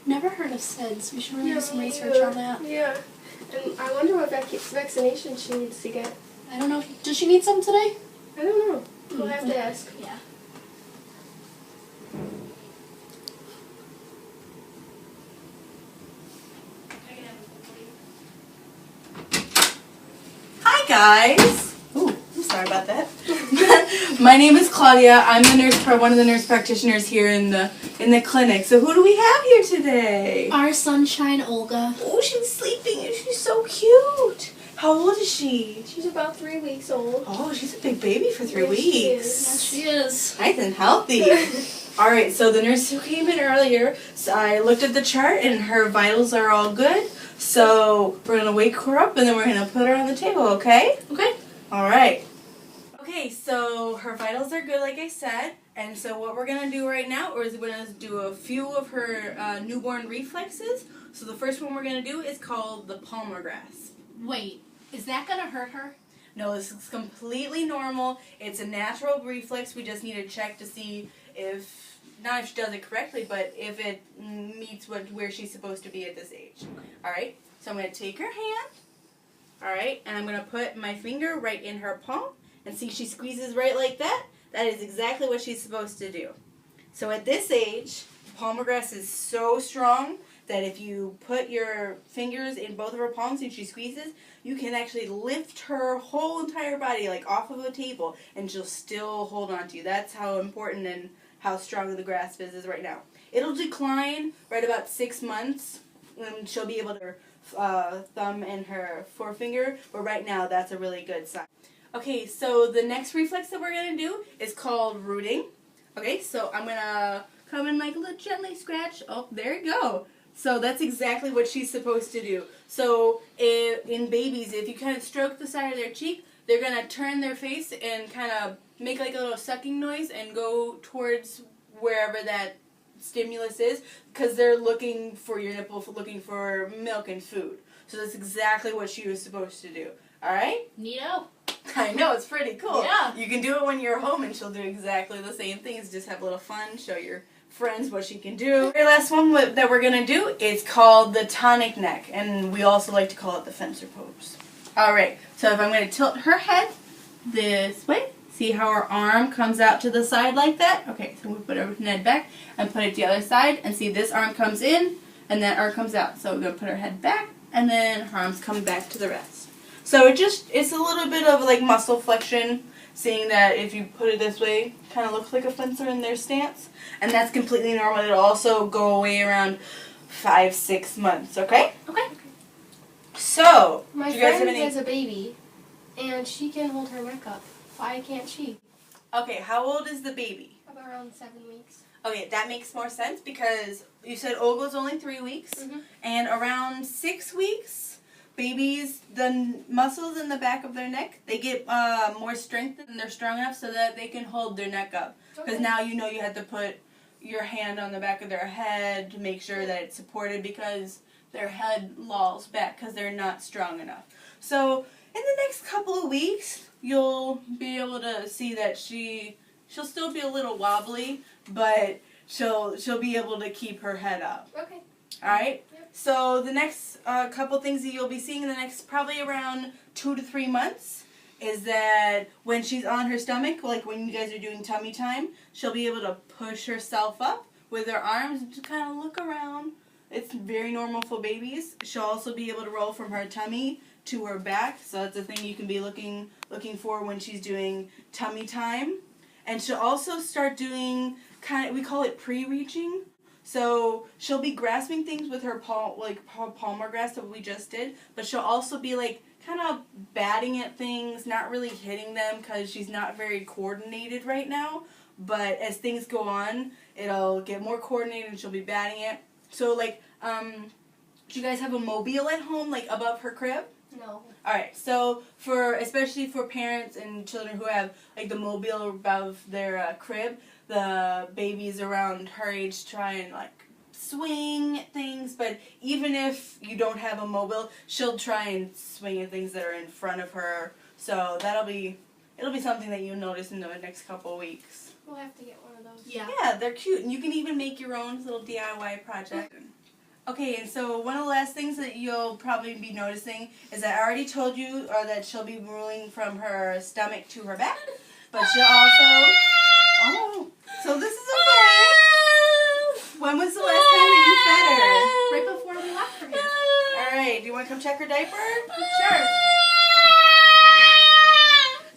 Never heard of SIDS. We should really do some research on that. Yeah. And I wonder what vaccination she needs to get. I don't know. Does she need some today? I don't know. We'll have to ask. Yeah. Hi guys! Ooh, I'm sorry about that. My name is Claudia. I'm one of the nurse practitioners here in the clinic. So who do we have here today? Our sunshine, Olga. Oh, she's sleeping and she's so cute. How old is she? She's about 3 weeks old. Oh, she's a big baby for 3 weeks. Yes, she is. Nice and healthy. Alright, so the nurse who came in earlier, so I looked at the chart and her vitals are all good. So we're going to wake her up and then we're going to put her on the table, okay? Okay. Alright. Okay, so her vitals are good like I said. And so what we're going to do right now is we're going to do a few of her newborn reflexes. So the first one we're going to do is called the palmar grasp. Wait, is that going to hurt her? No, this is completely normal. It's a natural reflex. We just need to check to see if, not if she does it correctly, but if it meets where she's supposed to be at this age. Alright, so I'm going to take her hand, alright, and I'm going to put my finger right in her palm, and see she squeezes right like that. That is exactly what she's supposed to do. So at this age, palmar grasp is so strong that if you put your fingers in both of her palms and she squeezes, you can actually lift her whole entire body like off of a table and she'll still hold on to you. That's how important and how strong the grasp is right now. It'll decline right about 6 months when she'll be able to thumb and her forefinger, but right now that's a really good sign. Okay, so the next reflex that we're going to do is called rooting. Okay, so I'm going to come and like gently scratch. Oh, there you go. So that's exactly what she's supposed to do. So in babies, if you kind of stroke the side of their cheek, they're going to turn their face and kind of make like a little sucking noise and go towards wherever that stimulus is because they're looking for your nipple, looking for milk and food. So that's exactly what she was supposed to do. Alright? Neato. I know, it's pretty cool. Yeah. You can do it when you're home and she'll do exactly the same things. Just have a little fun, show your friends what she can do. The very last one that we're going to do is called the tonic neck, and we also like to call it the fencer pose. Alright, so if I'm going to tilt her head this way, see how her arm comes out to the side like that? Okay, so we put her head back and put it the other side, and see this arm comes in and that arm comes out. So we're going to put her head back and then her arms come back to the rest. So it's a little bit of like muscle flexion, seeing that if you put it this way, kind of looks like a fencer in their stance. And that's completely normal. It'll also go away around 5-6 months, okay? Okay. So, My do you guys have friend any... has a baby, and she can hold her neck up. Why can't she? Okay, how old is the baby? About around 7 weeks. Okay, that makes more sense because you said Olga's only 3 weeks. Mm-hmm. And around 6 weeks, babies, the muscles in the back of their neck, they get more strength and they're strong enough so that they can hold their neck up. Because now you know you have to put your hand on the back of their head to make sure that it's supported because their head lolls back because they're not strong enough. So in the next couple of weeks, you'll be able to see that she'll still be a little wobbly, but she'll be able to keep her head up. Okay. Alright? Yep. So the next couple things that you'll be seeing in the next probably around 2 to 3 months is that when she's on her stomach, like when you guys are doing tummy time, she'll be able to push herself up with her arms and just kind of look around. It's very normal for babies. She'll also be able to roll from her tummy to her back, so that's a thing you can be looking for when she's doing tummy time. And she'll also start doing we call it pre-reaching. So she'll be grasping things with her palmar grasp that we just did, but she'll also be like kind of batting at things, not really hitting them because she's not very coordinated right now. But as things go on, it'll get more coordinated and she'll be batting it. So like, do you guys have a mobile at home, like above her crib? No. Alright, so especially for parents and children who have like the mobile above their crib, the babies around her age try and like swing at things, but even if you don't have a mobile, she'll try and swing at things that are in front of her. So it'll be something that you'll notice in the next couple of weeks. We'll have to get one of those. Yeah. Yeah, they're cute, and you can even make your own little DIY project. Okay, and so one of the last things that you'll probably be noticing is that I already told you that she'll be rolling from her stomach to her back, but she'll also... Oh, so this is okay. When was the last time that you fed her? Right before we left for here. All right, do you want to come check her diaper? Sure.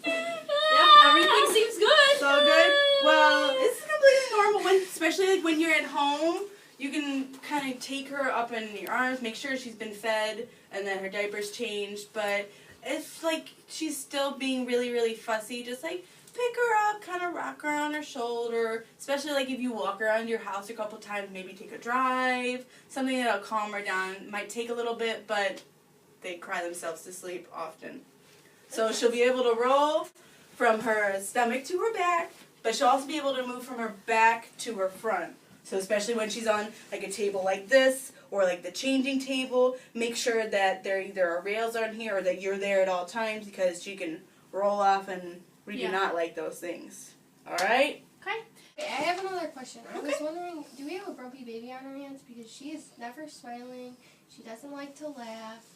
Yep, everything seems good. It's all good? Well, this is completely normal, especially like when you're at home. You can kind of take her up in your arms, make sure she's been fed, and then her diaper's changed. But if, like, she's still being really, really fussy, just, like, pick her up, kind of rock her on her shoulder. Especially, like, if you walk around your house a couple times, maybe take a drive. Something that'll calm her down. Might take a little bit, but they cry themselves to sleep often. So she'll be able to roll from her stomach to her back, but she'll also be able to move from her back to her front. So especially when she's on like a table like this or like the changing table, make sure that there either are rails on here or that you're there at all times because she can roll off and we do not like those things. All right? Okay. Okay, I have another question. I was Okay. wondering, do we have a grumpy baby on our hands? Because she is never smiling. She doesn't like to laugh.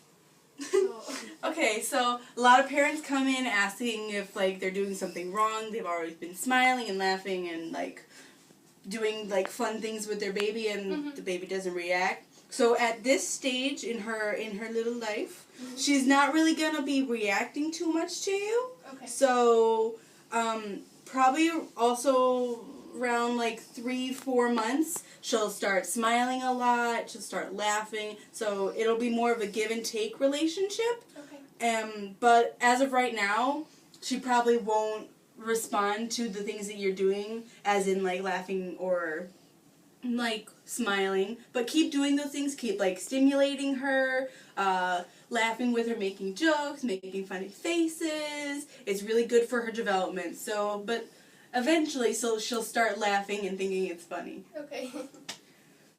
So. Okay, so a lot of parents come in asking if like they're doing something wrong. They've always been smiling and laughing and like doing like fun things with their baby and the baby doesn't react. So at this stage in her little life, she's not really gonna be reacting too much to you. Okay. So probably also around like 3-4 months, she'll start smiling a lot. She'll start laughing. So it'll be more of a give and take relationship. Okay. But as of right now, she probably won't respond to the things that you're doing, as in like laughing or like smiling, but keep doing those things. Keep like stimulating her, laughing with her, making jokes, making funny faces. It's really good for her development. So, but eventually, so she'll start laughing and thinking it's funny. Okay.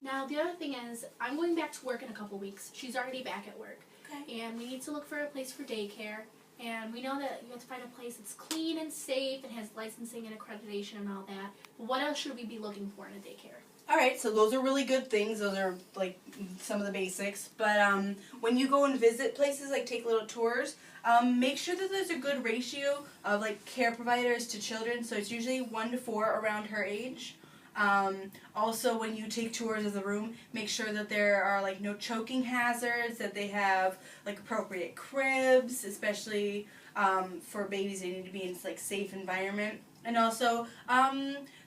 Now, the other thing is, I'm going back to work in a couple weeks. She's already back at work. Okay. And we need to look for a place for daycare. And we know that you have to find a place that's clean and safe and has licensing and accreditation and all that. But what else should we be looking for in a daycare? All right, so those are really good things. Those are like some of the basics. But when you go and visit places, like take little tours, make sure that there's a good ratio of like care providers to children. So it's usually 1 to 4 around her age. Also, when you take tours of the room, make sure that there are like no choking hazards, that they have like appropriate cribs, especially for babies. They need to be in like safe environment. And also,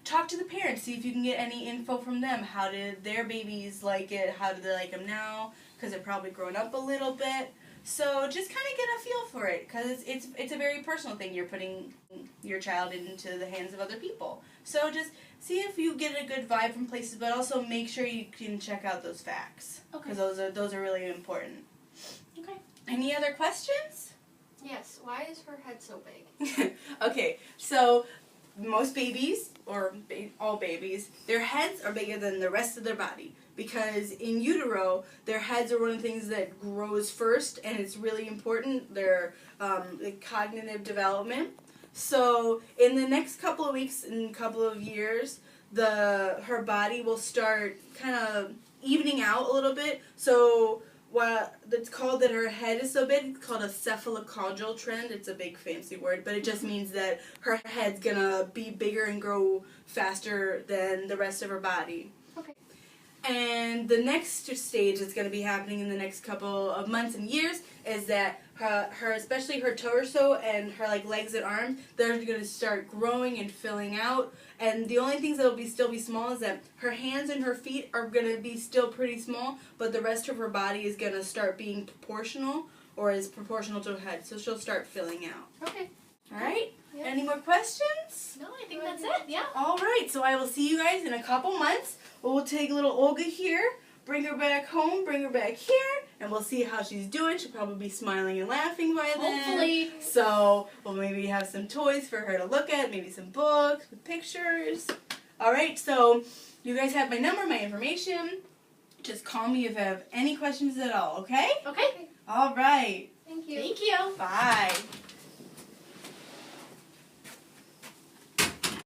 talk to the parents, see if you can get any info from them. How did their babies like it? How do they like them now? Because they're probably grown up a little bit. So just kind of get a feel for it, because it's a very personal thing. You're putting your child into the hands of other people. So just see if you get a good vibe from places, but also make sure you can check out those facts, because those are really important. Okay. Any other questions? Yes. Why is her head so big? Okay, so most babies, or all babies, their heads are bigger than the rest of their body. Because in utero, their heads are one of the things that grows first, and it's really important, their cognitive development. So in the next couple of weeks and couple of years, her body will start kind of evening out a little bit. So what it's called that her head is so big, it's called a cephalocaudal trend. It's a big fancy word, but it just means that her head's gonna be bigger and grow faster than the rest of her body. Okay. And the next stage that's going to be happening in the next couple of months and years is that her especially her torso and her like legs and arms, they're going to start growing and filling out. And the only things that will still be small is that her hands and her feet are going to be still pretty small, but the rest of her body is going to start being proportional, or is proportional to her head. So she'll start filling out. Okay. All right? Yeah. Any more questions? No, I think that's it. Yeah. All right, so I will see you guys in a couple months. We'll take little Olga here, bring her back home, bring her back here, and we'll see how she's doing. She'll probably be smiling and laughing by then. Hopefully. So we'll maybe have some toys for her to look at, maybe some books with pictures. All right, so you guys have my number, my information. Just call me if you have any questions at all, okay? Okay. All right. Thank you. Thank you. Bye.